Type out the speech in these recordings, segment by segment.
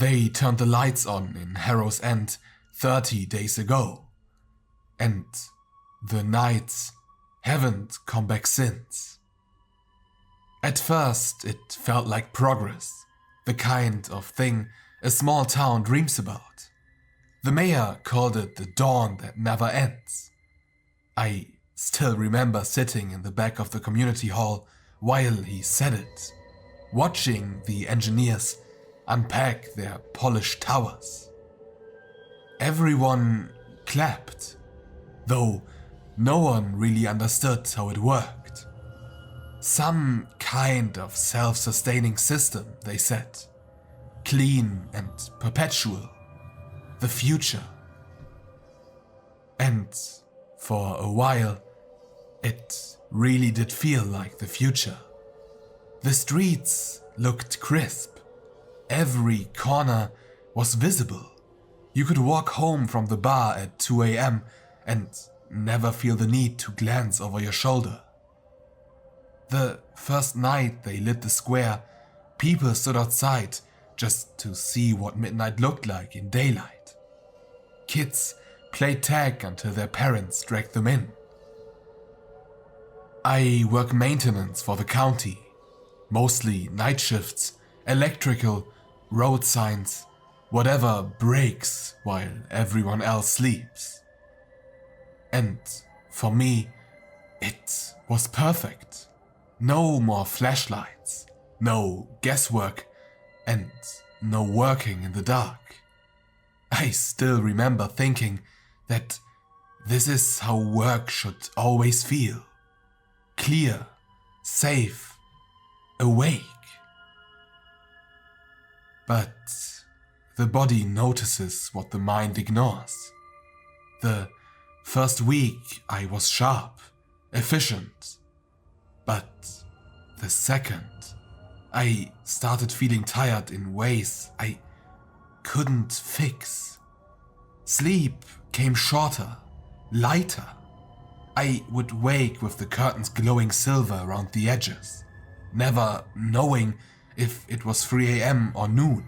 They turned the lights on in Harrow's End 30 days ago, and the nights haven't come back since. At first, it felt like progress, the kind of thing a small town dreams about. The mayor called it the dawn that never ends. I still remember sitting in the back of the community hall while he said it, watching the engineers unpack their polished towers. Everyone clapped, though no one really understood how it worked. Some kind of self-sustaining system, they said. Clean and perpetual. The future. And for a while, it really did feel like the future. The streets looked crisp. Every corner was visible. You could walk home from the bar at 2 a.m. and never feel the need to glance over your shoulder. The first night they lit the square, people stood outside just to see what midnight looked like in daylight. Kids played tag until their parents dragged them in. I work maintenance for the county, mostly night shifts, electrical, road signs, whatever breaks while everyone else sleeps. And for me, it was perfect. No more flashlights, no guesswork, and no working in the dark. I still remember thinking that this is how work should always feel. Clear, safe, awake. But the body notices what the mind ignores. The first week I was sharp, efficient. But the second, I started feeling tired in ways I couldn't fix. Sleep came shorter, lighter. I would wake with the curtains glowing silver around the edges, never knowing if it was 3 a.m. or noon.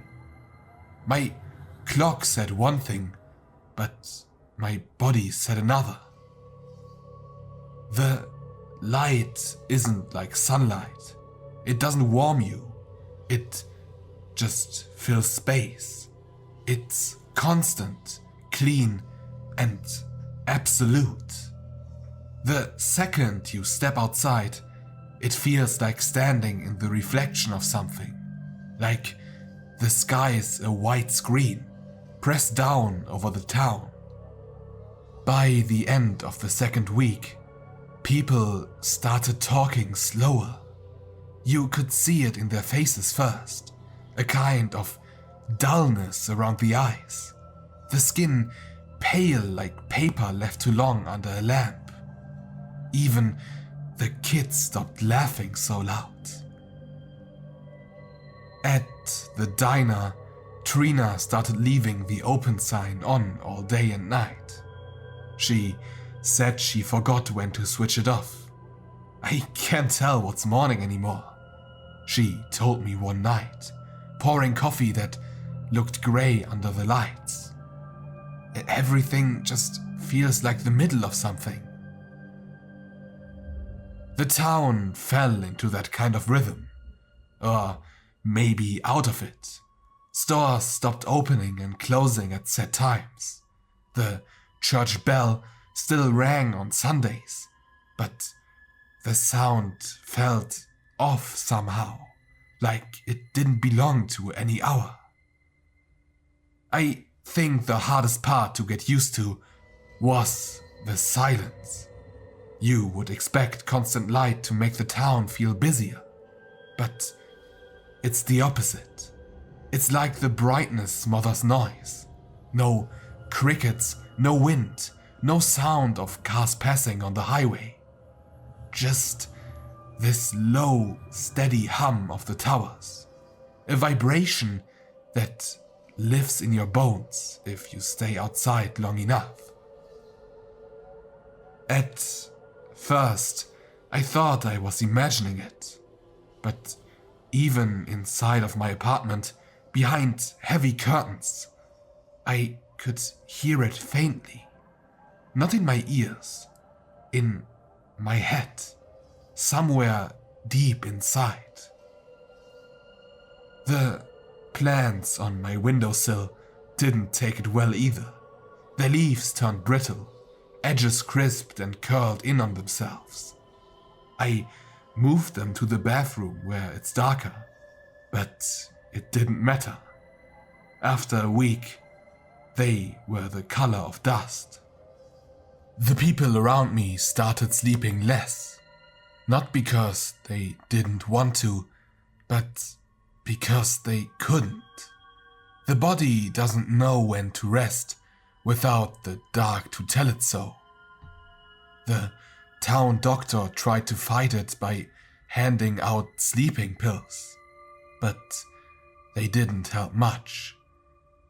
My clock said one thing, but my body said another. The light isn't like sunlight. It doesn't warm you. It just fills space. It's constant, clean, and absolute. The second you step outside, it feels like standing in the reflection of something. Like the sky's a white screen, pressed down over the town. By the end of the second week, people started talking slower. You could see it in their faces first, a kind of dullness around the eyes, the skin pale like paper left too long under a lamp. Even the kids stopped laughing so loud. At the diner, Trina started leaving the open sign on all day and night. She said she forgot when to switch it off. I can't tell what's morning anymore, she told me one night, pouring coffee that looked grey under the lights. Everything just feels like the middle of something. The town fell into that kind of rhythm, or maybe out of it. Stores stopped opening and closing at set times. The church bell still rang on Sundays, but the sound felt off somehow, like it didn't belong to any hour. I think the hardest part to get used to was the silence. You would expect constant light to make the town feel busier, but it's the opposite. It's like the brightness smothers noise. No crickets, no wind, no sound of cars passing on the highway. Just this low, steady hum of the towers. A vibration that lives in your bones if you stay outside long enough. At first, I thought I was imagining it, but even inside of my apartment, behind heavy curtains. I could hear it faintly, not in my ears, in my head, somewhere deep inside. The plants on my windowsill didn't take it well either. Their leaves turned brittle, edges crisped and curled in on themselves. I moved them to the bathroom where it's darker, but it didn't matter. After a week, they were the color of dust. The people around me started sleeping less, not because they didn't want to, but because they couldn't. The body doesn't know when to rest without the dark to tell it so. The town doctor tried to fight it by handing out sleeping pills, but they didn't help much.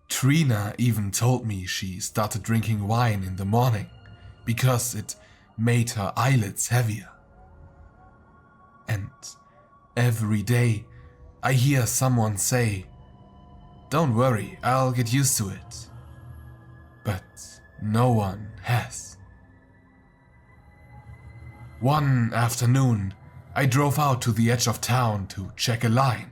Trina even told me she started drinking wine in the morning because it made her eyelids heavier. And every day I hear someone say, "Don't worry, I'll get used to it." But no one has. One afternoon, I drove out to the edge of town to check a line.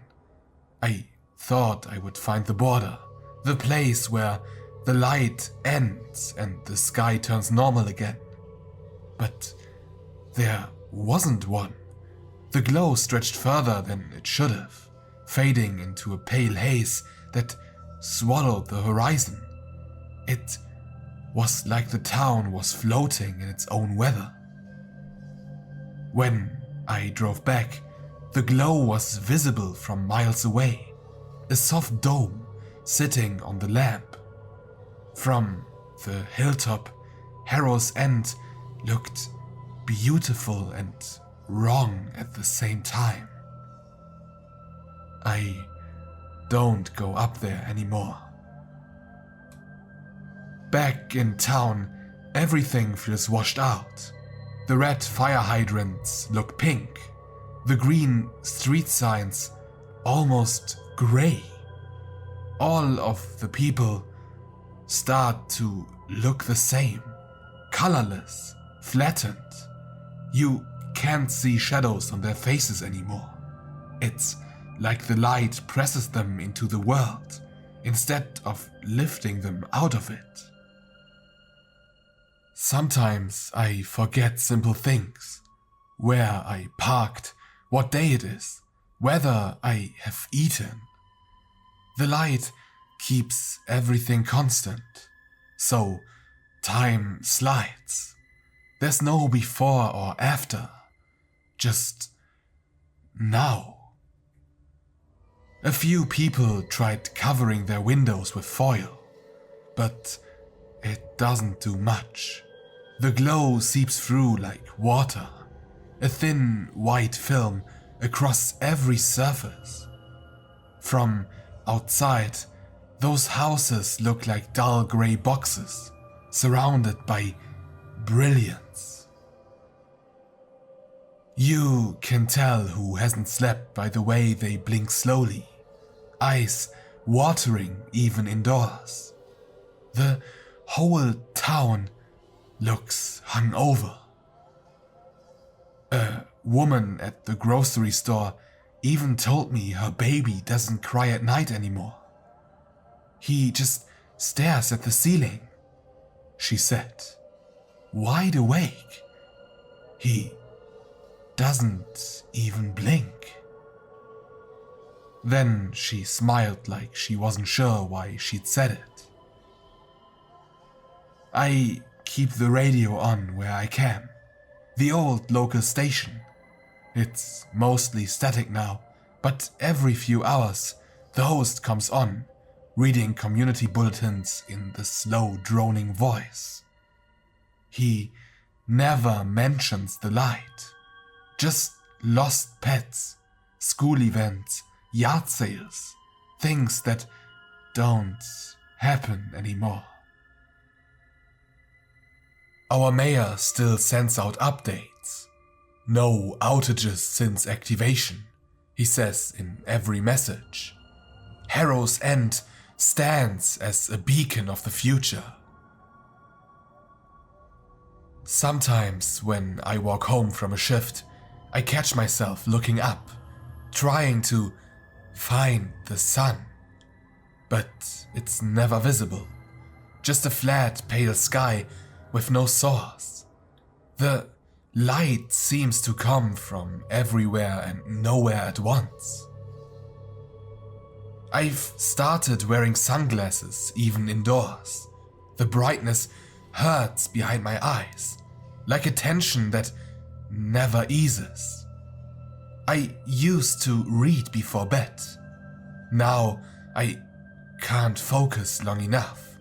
I thought I would find the border, the place where the light ends and the sky turns normal again. But there wasn't one. The glow stretched further than it should have, fading into a pale haze that swallowed the horizon. It was like the town was floating in its own weather. When I drove back, the glow was visible from miles away, a soft dome sitting on the lamp. From the hilltop, Harrow's End looked beautiful and wrong at the same time. I don't go up there anymore. Back in town, everything feels washed out. The red fire hydrants look pink. The green street signs almost gray. All of the people start to look the same, colorless, flattened. You can't see shadows on their faces anymore. It's like the light presses them into the world instead of lifting them out of it. Sometimes I forget simple things. Where I parked, what day it is, whether I have eaten. The light keeps everything constant, so time slides. There's no before or after, just now. A few people tried covering their windows with foil, but it doesn't do much. The glow seeps through like water, a thin white film across every surface. From outside, those houses look like dull grey boxes, surrounded by brilliance. You can tell who hasn't slept by the way they blink slowly, eyes watering even indoors. The whole town looks hungover. A woman at the grocery store even told me her baby doesn't cry at night anymore. He just stares at the ceiling, she said, wide awake. He doesn't even blink. Then she smiled like she wasn't sure why she'd said it. I keep the radio on where I can. The old local station. It's mostly static now, but every few hours the host comes on, reading community bulletins in the slow droning voice. He never mentions the light, just lost pets, school events, yard sales, things that don't happen anymore. Our mayor still sends out updates. No outages since activation, he says in every message. Harrow's End stands as a beacon of the future. Sometimes when I walk home from a shift, I catch myself looking up, trying to find the sun. But it's never visible, just a flat, pale sky with no source. The light seems to come from everywhere and nowhere at once. I've started wearing sunglasses even indoors. The brightness hurts behind my eyes, like a tension that never eases. I used to read before bed. Now I can't focus long enough.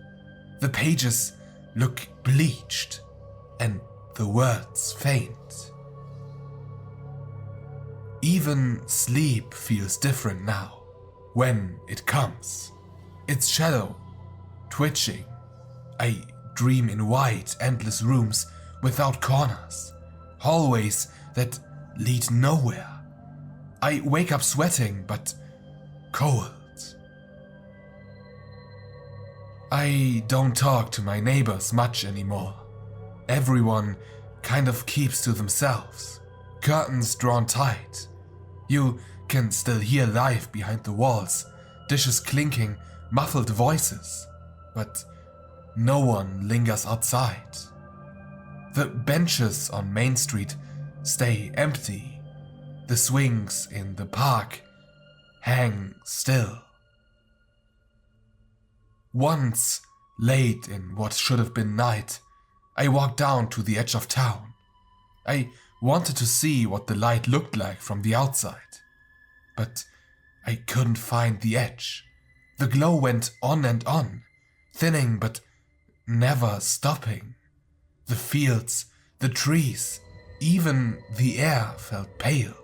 The pages look bleached and the words faint. Even sleep feels different now when it comes. It's shadow, twitching. I dream in wide, endless rooms without corners, hallways that lead nowhere. I wake up sweating but cold. I don't talk to my neighbors much anymore. Everyone kind of keeps to themselves, curtains drawn tight. You can still hear life behind the walls, dishes clinking, muffled voices, but no one lingers outside. The benches on Main Street stay empty. The swings in the park hang still. Once, late in what should have been night, I walked down to the edge of town. I wanted to see what the light looked like from the outside, but I couldn't find the edge. The glow went on and on, thinning but never stopping. The fields, the trees, even the air felt pale.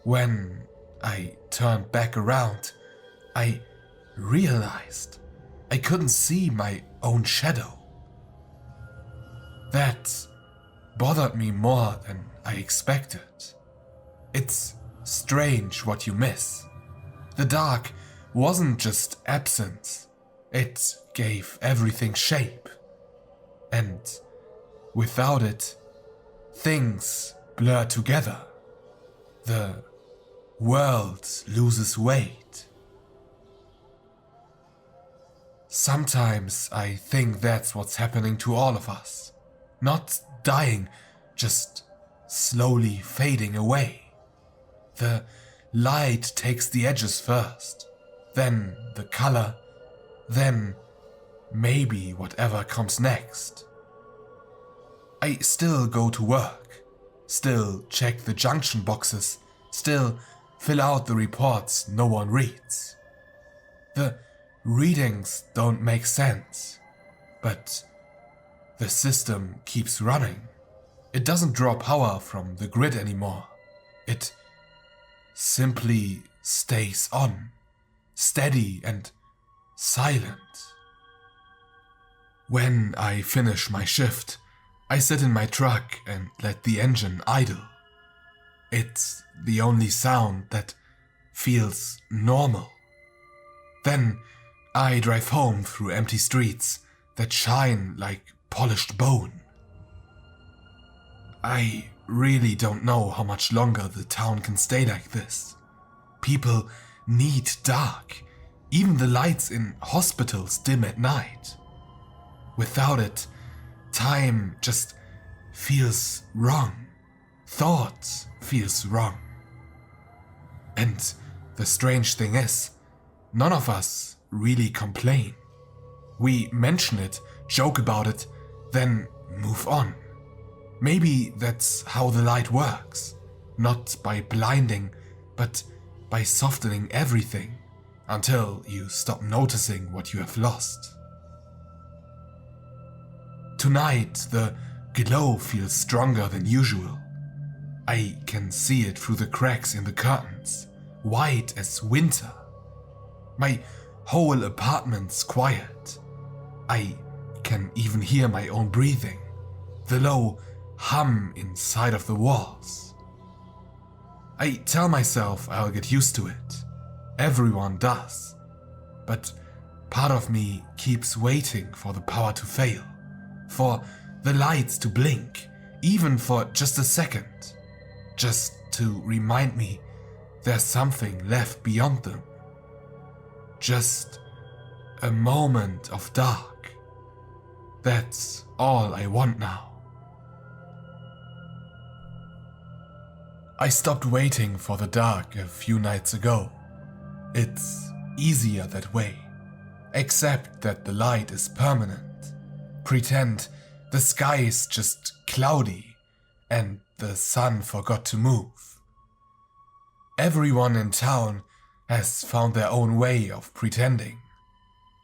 When I turned back around, I realized I couldn't see my own shadow. That bothered me more than I expected. It's strange what you miss. The dark wasn't just absence, it gave everything shape. And without it, things blur together. The world loses weight. Sometimes I think that's what's happening to all of us. Not dying, just slowly fading away. The light takes the edges first, then the color, then maybe whatever comes next. I still go to work, still check the junction boxes, still fill out the reports no one reads. The readings don't make sense, but the system keeps running. It doesn't draw power from the grid anymore. It simply stays on, steady and silent. When I finish my shift, I sit in my truck and let the engine idle. It's the only sound that feels normal. Then I drive home through empty streets that shine like polished bone. I really don't know how much longer the town can stay like this. People need dark. Even the lights in hospitals dim at night. Without it, time just feels wrong. Thought feels wrong. And the strange thing is, none of us really complain. We mention it, joke about it, then move on. Maybe that's how the light works. Not by blinding, but by softening everything until you stop noticing what you have lost. Tonight, the glow feels stronger than usual. I can see it through the cracks in the curtains, white as winter. My whole apartment's quiet. I can even hear my own breathing, the low hum inside of the walls. I tell myself I'll get used to it. Everyone does. But part of me keeps waiting for the power to fail, for the lights to blink, even for just a second, just to remind me there's something left beyond them. Just a moment of dark. That's all I want now. I stopped waiting for the dark a few nights ago. It's easier that way, except that the light is permanent. Pretend the sky is just cloudy and the sun forgot to move. Everyone in town has found their own way of pretending.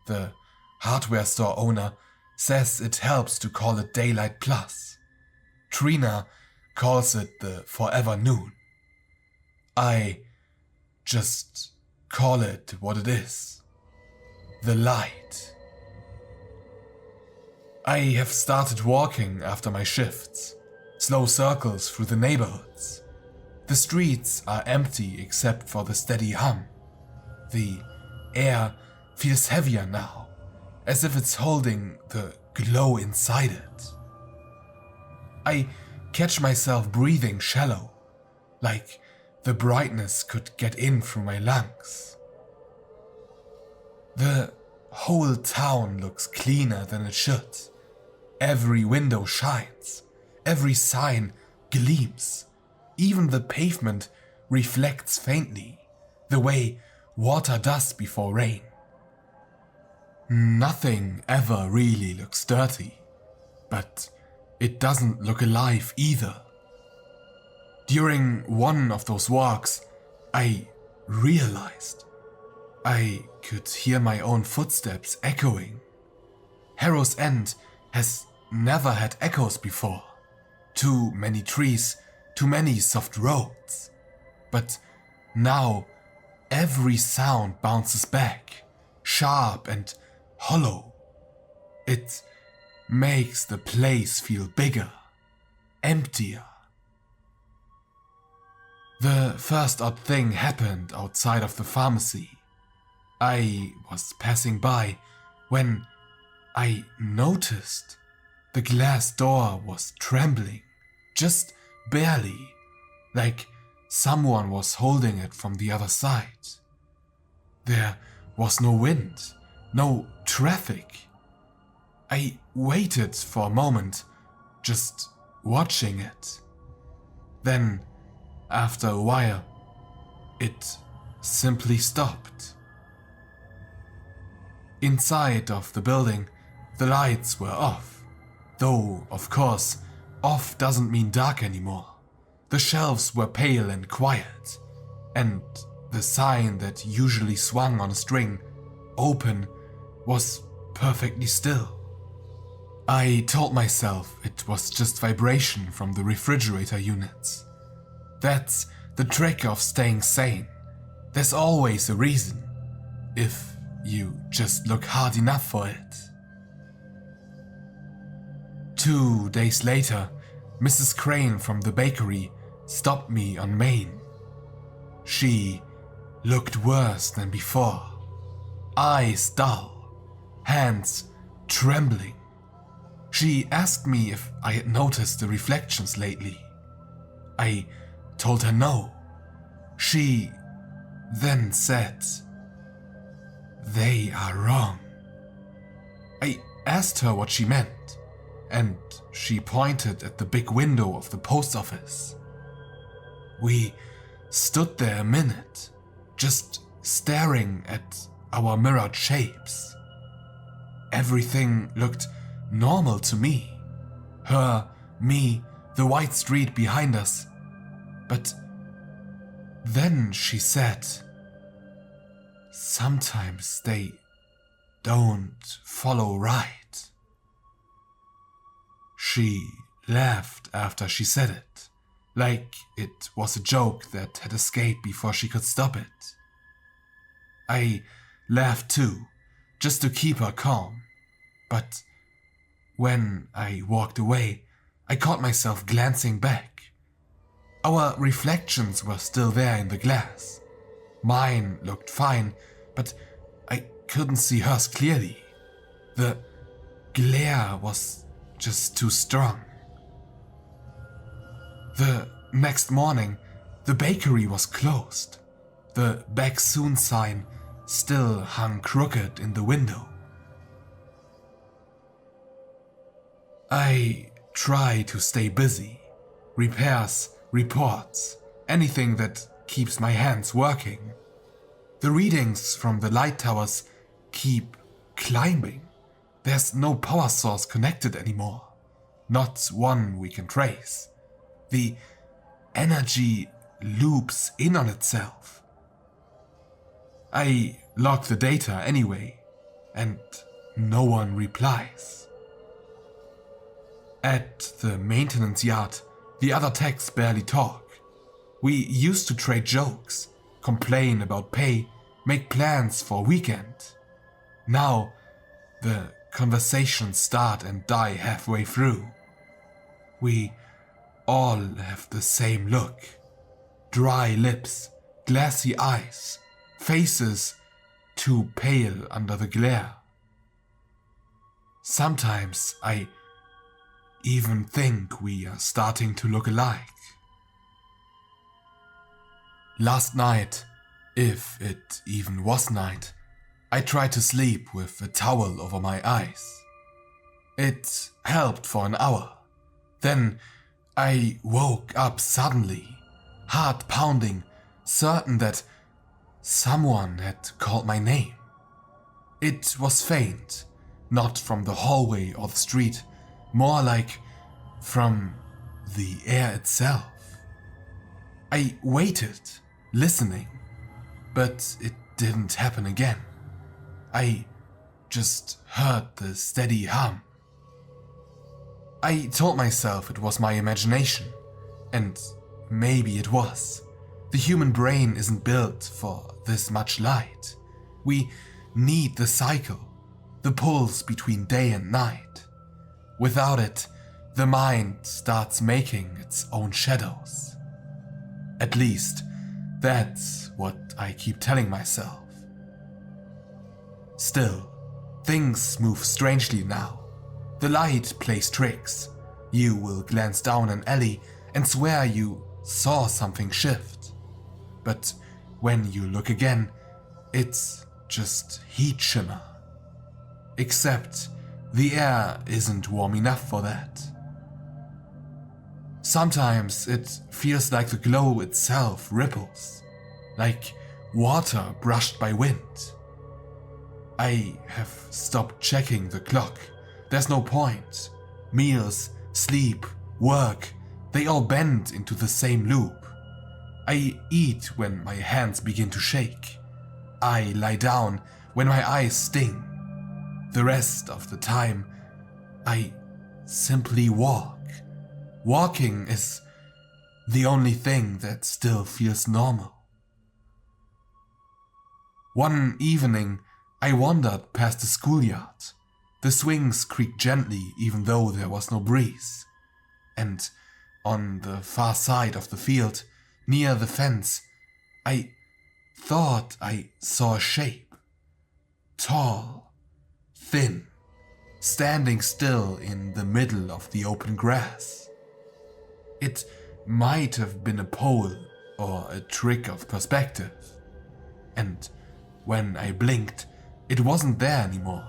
The hardware store owner says it helps to call it daylight plus. Trina calls it the forever noon. I just call it what it is. The light. I have started walking after my shifts, slow circles through the neighborhoods. The streets are empty except for the steady hum. The air feels heavier now, as if it's holding the glow inside it. I catch myself breathing shallow, like the brightness could get in through my lungs. The whole town looks cleaner than it should. Every window shines, every sign gleams, even the pavement reflects faintly, the way water does before rain. Nothing ever really looks dirty, but it doesn't look alive either. During one of those walks, I realized I could hear my own footsteps echoing. Harrow's End has never had echoes before. Too many trees, too many soft roads. But now every sound bounces back, sharp and hollow. It makes the place feel bigger, emptier. The first odd thing happened outside of the pharmacy. I was passing by when I noticed the glass door was trembling, just barely, like someone was holding it from the other side. There was no wind, no traffic. I waited for a moment, just watching it. Then, after a while, it simply stopped. Inside of the building, the lights were off. Though, of course, off doesn't mean dark anymore. The shelves were pale and quiet, and the sign that usually swung on a string, open, was perfectly still. I told myself it was just vibration from the refrigerator units. That's the trick of staying sane. There's always a reason, if you just look hard enough for it. 2 days later, Mrs. Crane from the bakery stopped me on Main. She looked worse than before. Eyes dull, hands trembling. She asked me if I had noticed the reflections lately. I told her no. She then said, "They are wrong." I asked her what she meant, and she pointed at the big window of the post office. We stood there a minute, just staring at our mirrored shapes. Everything looked normal to me. Her, me, the white street behind us. But then she said, "Sometimes they don't follow right." She laughed after she said it, like it was a joke that had escaped before she could stop it. I laughed too, just to keep her calm, but when I walked away, I caught myself glancing back. Our reflections were still there in the glass. Mine looked fine, but I couldn't see hers clearly. The glare was just too strong. The next morning, the bakery was closed. The "back soon" sign still hung crooked in the window. I try to stay busy. Repairs, reports, anything that keeps my hands working. The readings from the light towers keep climbing. There's no power source connected anymore. Not one we can trace. The energy loops in on itself. I log the data anyway, and no one replies. At the maintenance yard, the other techs barely talk. We used to trade jokes, complain about pay, make plans for a weekend. Now, the conversations start and die halfway through. We all have the same look. Dry lips, glassy eyes, faces too pale under the glare. Sometimes I even think we are starting to look alike. Last night, if it even was night, I tried to sleep with a towel over my eyes. It helped for an hour. Then I woke up suddenly, heart pounding, certain that someone had called my name. It was faint, not from the hallway or the street, more like from the air itself. I waited, listening, but it didn't happen again. I just heard the steady hum. I told myself it was my imagination, and maybe it was. The human brain isn't built for this much light. We need the cycle, the pulse between day and night. Without it, the mind starts making its own shadows. At least, that's what I keep telling myself. Still, things move strangely now. The light plays tricks. You will glance down an alley and swear you saw something shift. But when you look again, it's just heat shimmer. Except the air isn't warm enough for that. Sometimes it feels like the glow itself ripples, like water brushed by wind. I have stopped checking the clock. There's no point. Meals, sleep, work, they all bend into the same loop. I eat when my hands begin to shake. I lie down when my eyes sting. The rest of the time, I simply walk. Walking is the only thing that still feels normal. One evening, I wandered past the schoolyard. The swings creaked gently even though there was no breeze. And on the far side of the field, near the fence, I thought I saw a shape. Tall, thin, standing still in the middle of the open grass. It might have been a pole or a trick of perspective. And when I blinked, it wasn't there anymore.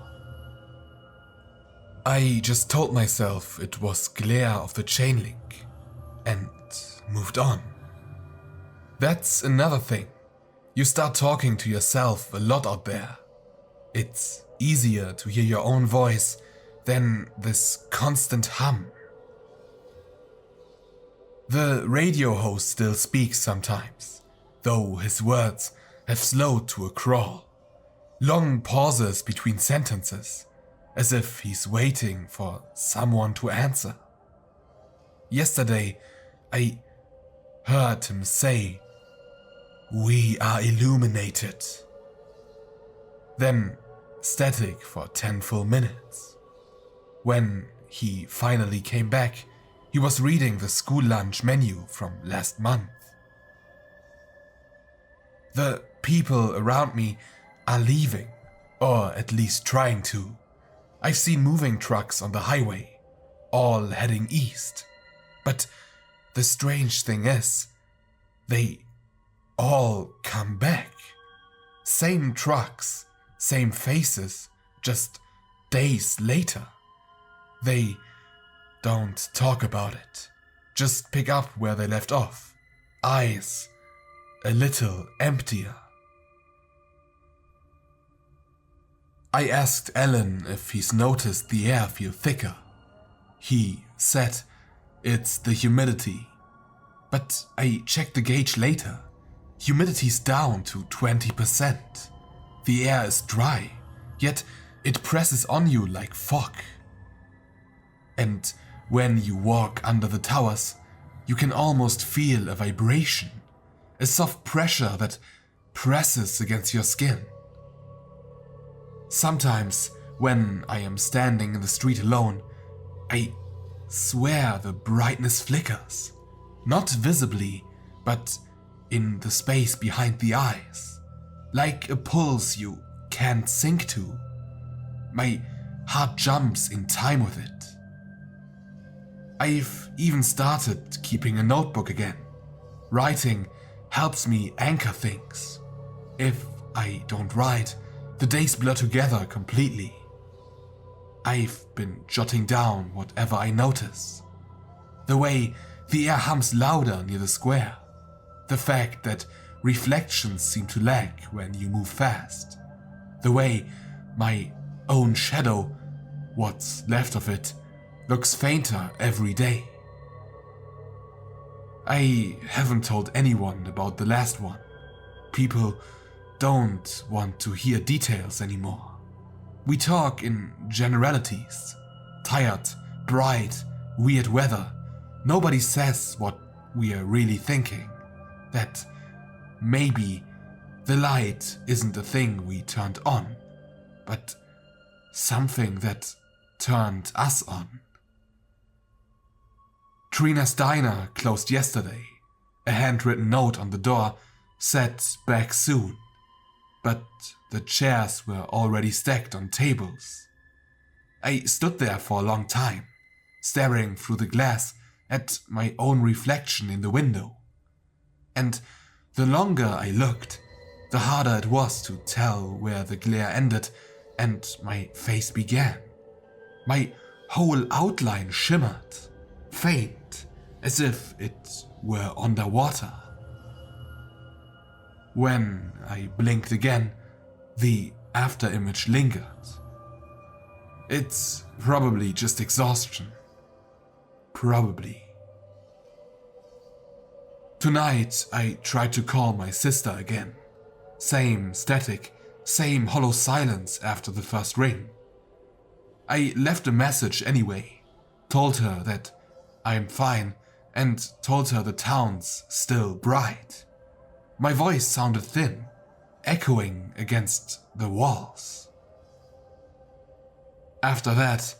I just told myself it was glare of the chain link and moved on. That's another thing. You start talking to yourself a lot out there. It's easier to hear your own voice than this constant hum. The radio host still speaks sometimes, though his words have slowed to a crawl. Long pauses between sentences, as if he's waiting for someone to answer. Yesterday, I heard him say, "We are illuminated." Then static for 10 full minutes. When he finally came back, he was reading the school lunch menu from last month. The people around me are leaving, or at least trying to. I've seen moving trucks on the highway, all heading east. But the strange thing is, they all come back. Same trucks, same faces, just days later. They don't talk about it, just pick up where they left off. Eyes a little emptier. I asked Alan if he's noticed the air feel thicker. He said it's the humidity. But I checked the gauge later. Humidity's down to 20%. The air is dry, yet it presses on you like fog. And when you walk under the towers, you can almost feel a vibration, a soft pressure that presses against your skin. Sometimes, when I am standing in the street alone, I swear the brightness flickers. Not visibly, but in the space behind the eyes. Like a pulse you can't sync to. My heart jumps in time with it. I've even started keeping a notebook again. Writing helps me anchor things. If I don't write, the days blur together completely. I've been jotting down whatever I notice. The way the air hums louder near the square. The fact that reflections seem to lag when you move fast. The way my own shadow, what's left of it, looks fainter every day. I haven't told anyone about the last one. People don't want to hear details anymore. We talk in generalities. Tired, bright, weird weather. Nobody says what we are really thinking. That maybe the light isn't a thing we turned on, but something that turned us on. Trina's diner closed yesterday. A handwritten note on the door said back soon, but the chairs were already stacked on tables. I stood there for a long time, staring through the glass at my own reflection in the window. And the longer I looked, the harder it was to tell where the glare ended and my face began. My whole outline shimmered, faint, as if it were underwater. When I blinked again, the afterimage lingered. It's probably just exhaustion. Probably. Tonight, I tried to call my sister again. Same static, same hollow silence after the first ring. I left a message anyway, told her that I'm fine, and told her the town's still bright. My voice sounded thin, echoing against the walls. After that,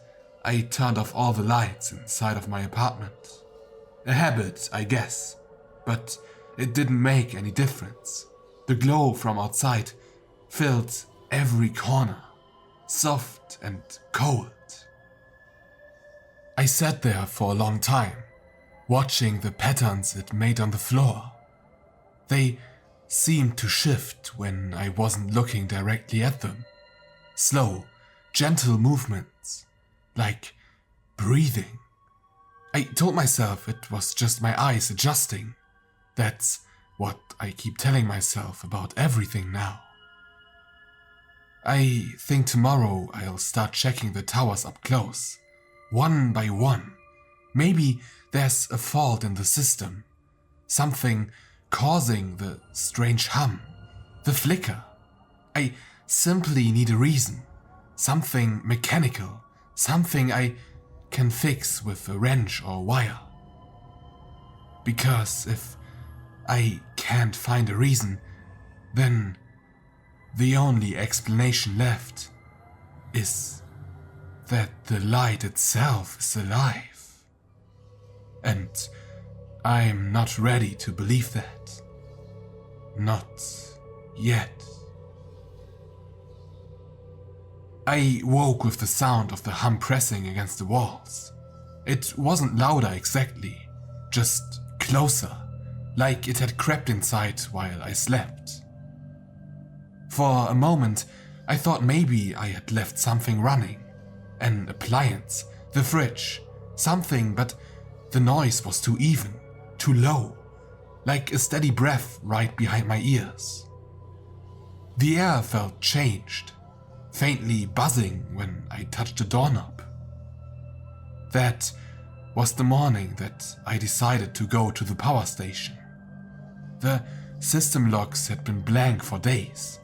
I turned off all the lights inside of my apartment. A habit, I guess, but it didn't make any difference. The glow from outside filled every corner, soft and cold. I sat there for a long time, watching the patterns it made on the floor. They seemed to shift when I wasn't looking directly at them. Slow, gentle movements, like breathing. I told myself it was just my eyes adjusting. That's what I keep telling myself about everything now. I think tomorrow I'll start checking the towers up close, one by one. Maybe there's a fault in the system, something causing the strange hum, the flicker. I simply need a reason, something mechanical, something I can fix with a wrench or wire. Because if I can't find a reason, then the only explanation left is that the light itself is alive. And I'm not ready to believe that. Not yet. I woke with the sound of the hum pressing against the walls. It wasn't louder exactly, just closer, like it had crept inside while I slept. For a moment, I thought maybe I had left something running. An appliance, the fridge, something, but the noise was too even, too low, like a steady breath right behind my ears. The air felt changed, faintly buzzing when I touched the doorknob. That was the morning that I decided to go to the power station. The system logs had been blank for days,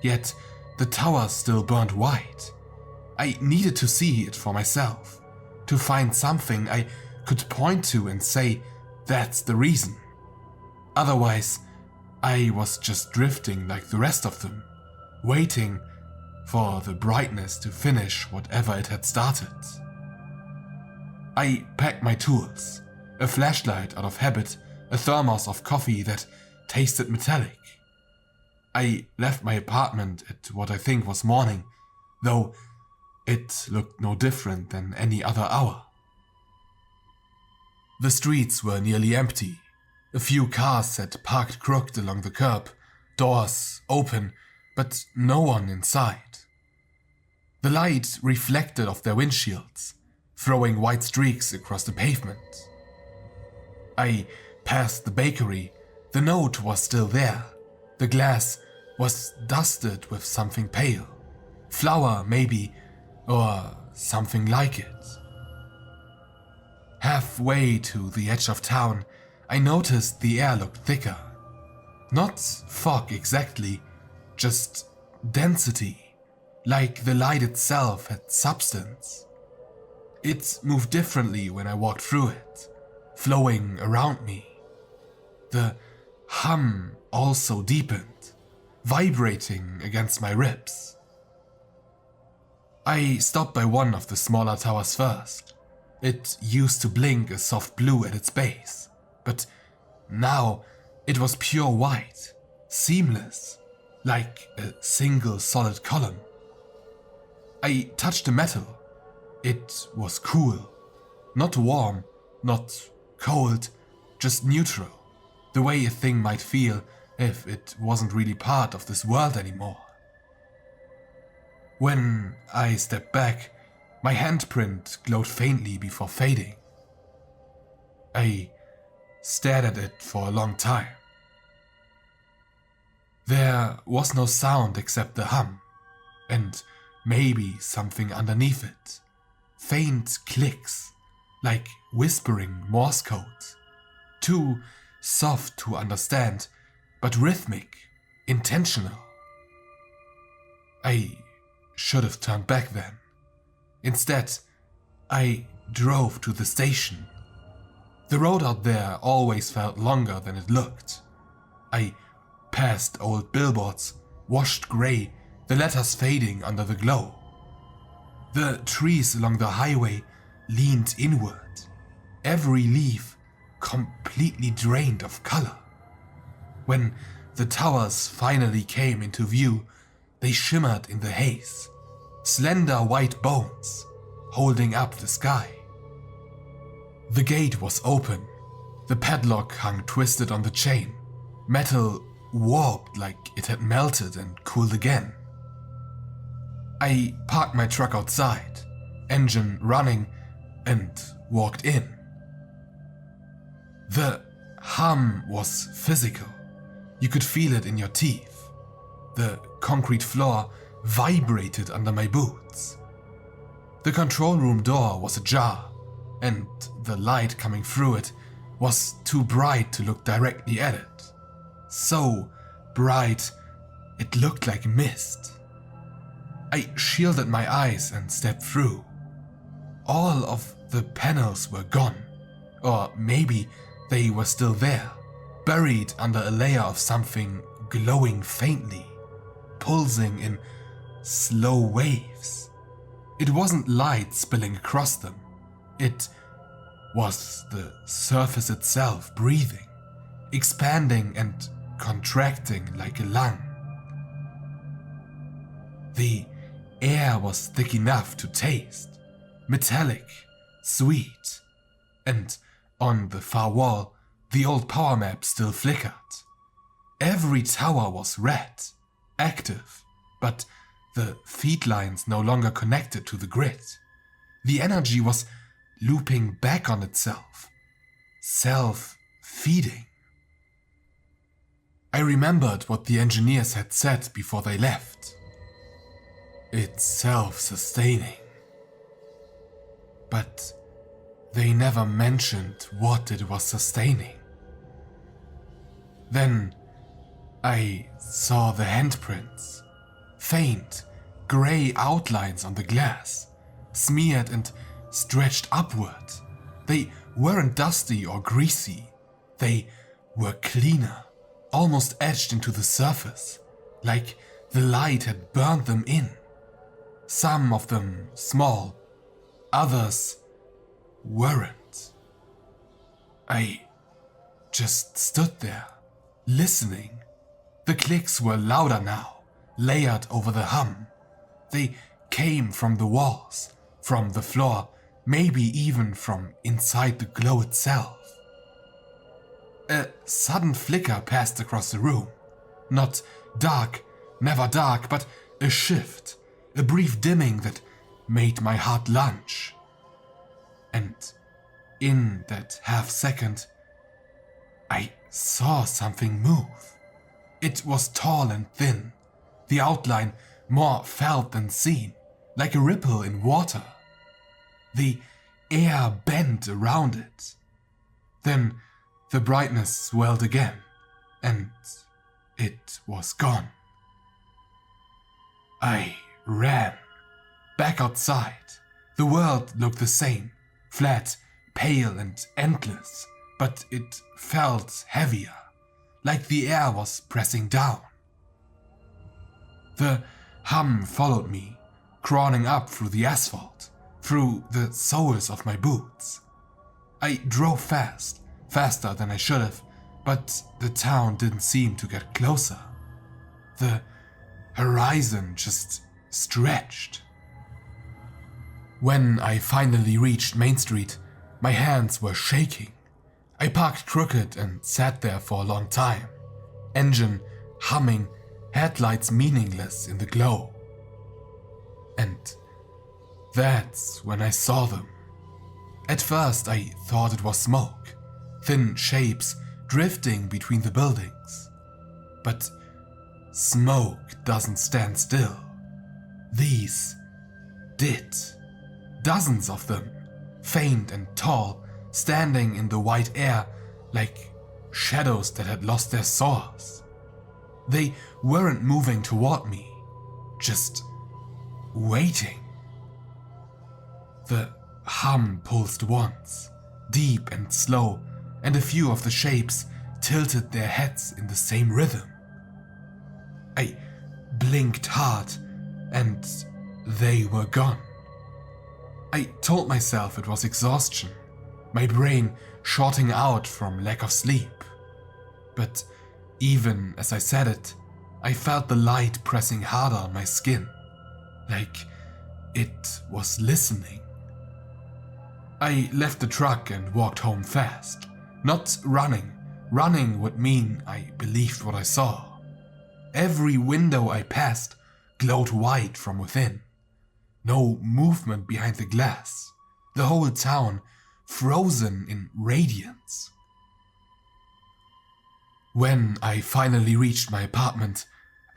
yet the tower still burned white. I needed to see it for myself, to find something I could point to and say, that's the reason. Otherwise, I was just drifting like the rest of them, waiting for the brightness to finish whatever it had started. I packed my tools, a flashlight out of habit, a thermos of coffee that tasted metallic. I left my apartment at what I think was morning, though it looked no different than any other hour. The streets were nearly empty. A few cars had parked crooked along the curb, doors open, but no one inside. The light reflected off their windshields, throwing white streaks across the pavement. I passed the bakery. The note was still there. The glass was dusted with something pale. Flour, maybe, or something like it. Halfway to the edge of town, I noticed the air looked thicker. Not fog exactly, just density, like the light itself had substance. It moved differently when I walked through it, flowing around me. The hum also deepened, vibrating against my ribs. I stopped by one of the smaller towers first. It used to blink a soft blue at its base, but now it was pure white, seamless, like a single solid column. I touched the metal. It was cool, not warm, not cold, just neutral, the way a thing might feel if it wasn't really part of this world anymore. When I stepped back, my handprint glowed faintly before fading. I stared at it for a long time. There was no sound except the hum, and maybe something underneath it. Faint clicks, like whispering Morse code. Too soft to understand, but rhythmic, intentional. I should have turned back then. Instead, I drove to the station. The road out there always felt longer than it looked. I passed old billboards, washed grey, the letters fading under the glow. The trees along the highway leaned inward, every leaf completely drained of color. When the towers finally came into view, they shimmered in the haze, slender white bones holding up the sky. The gate was open. The padlock hung twisted on the chain. Metal warped like it had melted and cooled again. I parked my truck outside, engine running, and walked in. The hum was physical. You could feel it in your teeth. The concrete floor vibrated under my boots. The control room door was ajar, and the light coming through it was too bright to look directly at it. So bright, it looked like mist. I shielded my eyes and stepped through. All of the panels were gone, or maybe they were still there, buried under a layer of something glowing faintly, pulsing in slow waves. It wasn't light spilling across them. It was the surface itself breathing, expanding and contracting like a lung. The air was thick enough to taste, metallic, sweet, and on the far wall, the old power map still flickered. Every tower was red, active, but the feed lines no longer connected to the grid. The energy was looping back on itself, self-feeding. I remembered what the engineers had said before they left. It's self-sustaining. But they never mentioned what it was sustaining. Then I saw the handprints, faint, grey outlines on the glass, smeared and stretched upward. They weren't dusty or greasy. They were cleaner, almost etched into the surface, like the light had burned them in. Some of them small, others weren't. I just stood there, listening. The clicks were louder now, layered over the hum. They came from the walls, from the floor, maybe even from inside the glow itself. A sudden flicker passed across the room. Not dark, never dark, but a shift, a brief dimming that made my heart lunge. And in that half second, I saw something move. It was tall and thin, the outline more felt than seen, like a ripple in water. The air bent around it. Then the brightness swelled again, and it was gone. I ran. Back outside. The world looked the same, flat, pale and endless, but it felt heavier, like the air was pressing down. The hum followed me, crawling up through the asphalt, through the soles of my boots. I drove fast, faster than I should have, but the town didn't seem to get closer. The horizon just stretched. When I finally reached Main Street, my hands were shaking. I parked crooked and sat there for a long time. Engine humming, headlights meaningless in the glow. And that's when I saw them. At first I thought it was smoke, thin shapes drifting between the buildings. But smoke doesn't stand still. These did. Dozens of them, faint and tall, standing in the white air like shadows that had lost their source. They weren't moving toward me, just waiting. The hum pulsed once, deep and slow, and a few of the shapes tilted their heads in the same rhythm. I blinked hard, and they were gone. I told myself it was exhaustion, my brain shorting out from lack of sleep. But even as I said it, I felt the light pressing harder on my skin, like it was listening. I left the truck and walked home fast, not running. Running would mean I believed what I saw. Every window I passed glowed white from within. No movement behind the glass. The whole town frozen in radiance. When I finally reached my apartment,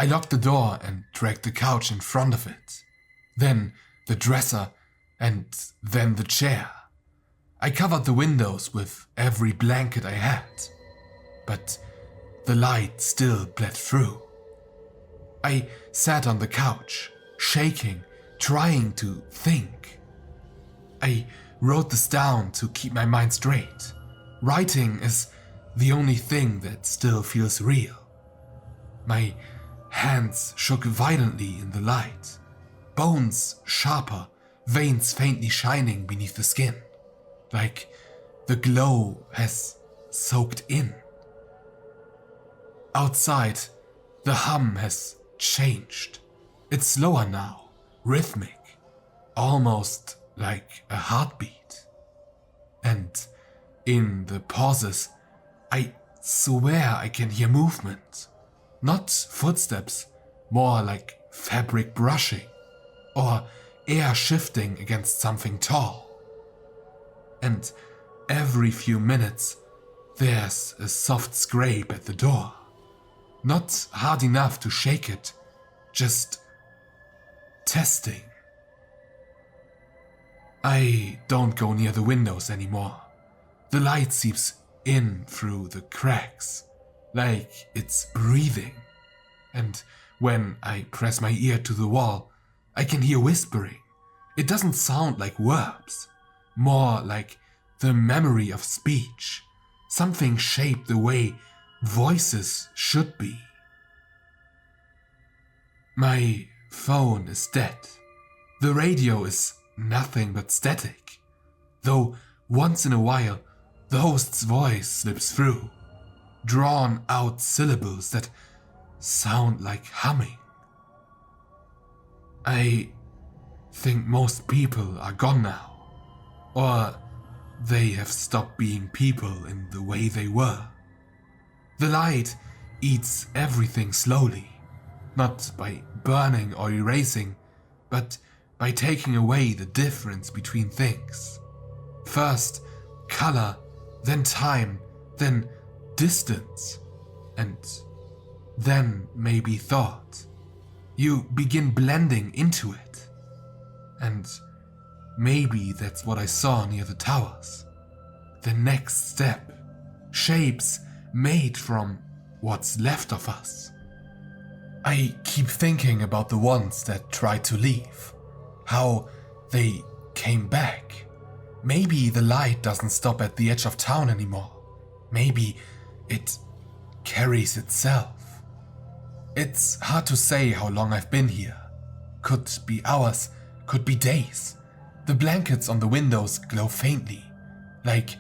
I locked the door and dragged the couch in front of it. Then the dresser, and then the chair. I covered the windows with every blanket I had, but the light still bled through. I sat on the couch, shaking, trying to think. I wrote this down to keep my mind straight. Writing is the only thing that still feels real. My hands shook violently in the light, bones sharper, veins faintly shining beneath the skin, like the glow has soaked in. Outside, the hum has changed. It's slower now, rhythmic, almost like a heartbeat. And in the pauses, I swear I can hear movement. Not footsteps, more like fabric brushing or air shifting against something tall. And every few minutes, there's a soft scrape at the door. Not hard enough to shake it, just testing. I don't go near the windows anymore. The light seeps in through the cracks, like it's breathing. And when I press my ear to the wall, I can hear whispering. It doesn't sound like words, more like the memory of speech. Something shaped the way voices should be. My phone is dead. The radio is nothing but static, though once in a while the host's voice slips through, drawn out syllables that sound like humming. I think most people are gone now, or they have stopped being people in the way they were. The light eats everything slowly, not by burning or erasing, but by taking away the difference between things. First color, then time, then distance, and then maybe thought. You begin blending into it. And maybe that's what I saw near the towers. The next step. Shapes made from what's left of us. I keep thinking about the ones that tried to leave. How they came back. Maybe the light doesn't stop at the edge of town anymore. Maybe it carries itself. It's hard to say how long I've been here. Could be hours, could be days. The blankets on the windows glow faintly, like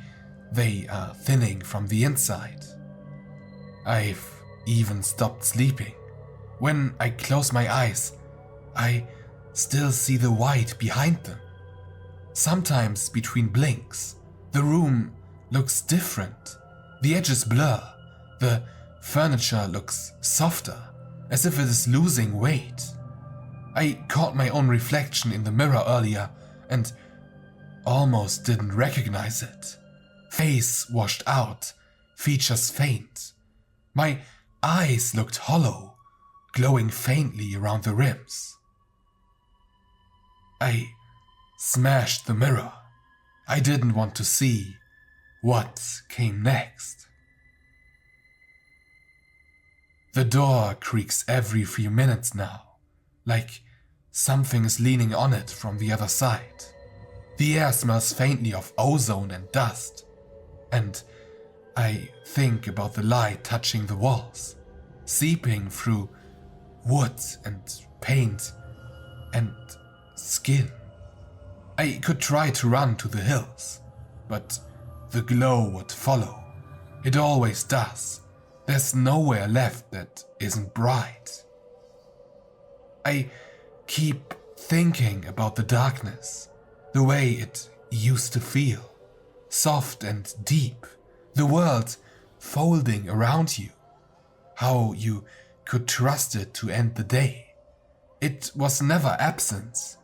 they are thinning from the inside. I've even stopped sleeping. When I close my eyes, I still see the white behind them. Sometimes between blinks, the room looks different. The edges blur. The furniture looks softer, as if it is losing weight. I caught my own reflection in the mirror earlier and almost didn't recognize it. Face washed out, features faint. My eyes looked hollow, glowing faintly around the rims. I smashed the mirror. I didn't want to see what came next. The door creaks every few minutes now, like something is leaning on it from the other side. The air smells faintly of ozone and dust, and I think about the light touching the walls, seeping through wood and paint and skin. I could try to run to the hills, but the glow would follow. It always does. There's nowhere left that isn't bright. I keep thinking about the darkness, the way it used to feel, soft and deep, the world folding around you, how you could trust it to end the day. It was never absence,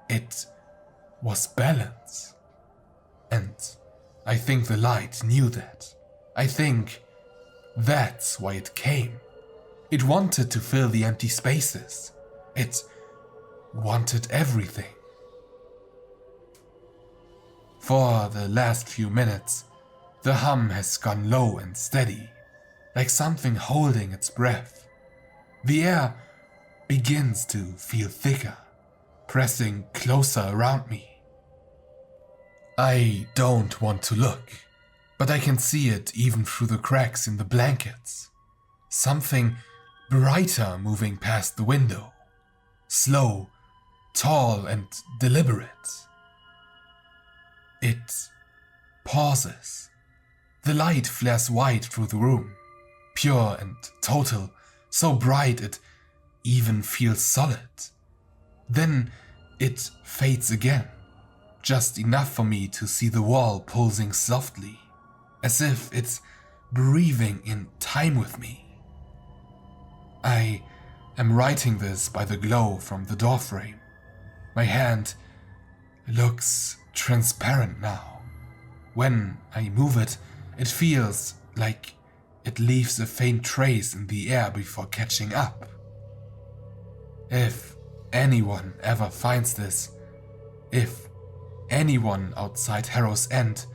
it was balance. And I think the light knew that. I think that's why it came. It wanted to fill the empty spaces. It wanted everything. For the last few minutes, the hum has gone low and steady, like something holding its breath. The air begins to feel thicker, pressing closer around me. I don't want to look, but I can see it even through the cracks in the blankets. Something brighter moving past the window. Slow, tall, and deliberate. It pauses. The light flares white through the room, pure and total, so bright it even feels solid, Then it fades again, just enough for me to see the wall pulsing softly, as if it's breathing in time with me. I am writing this by the glow from the doorframe. My hand looks transparent now. When I move it, it feels like it leaves a faint trace in the air before catching up. If anyone ever finds this, if anyone outside Harrow's End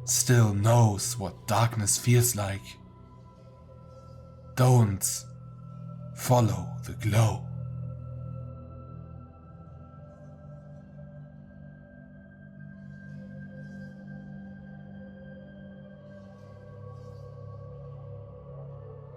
still knows what darkness feels like, don't follow the glow.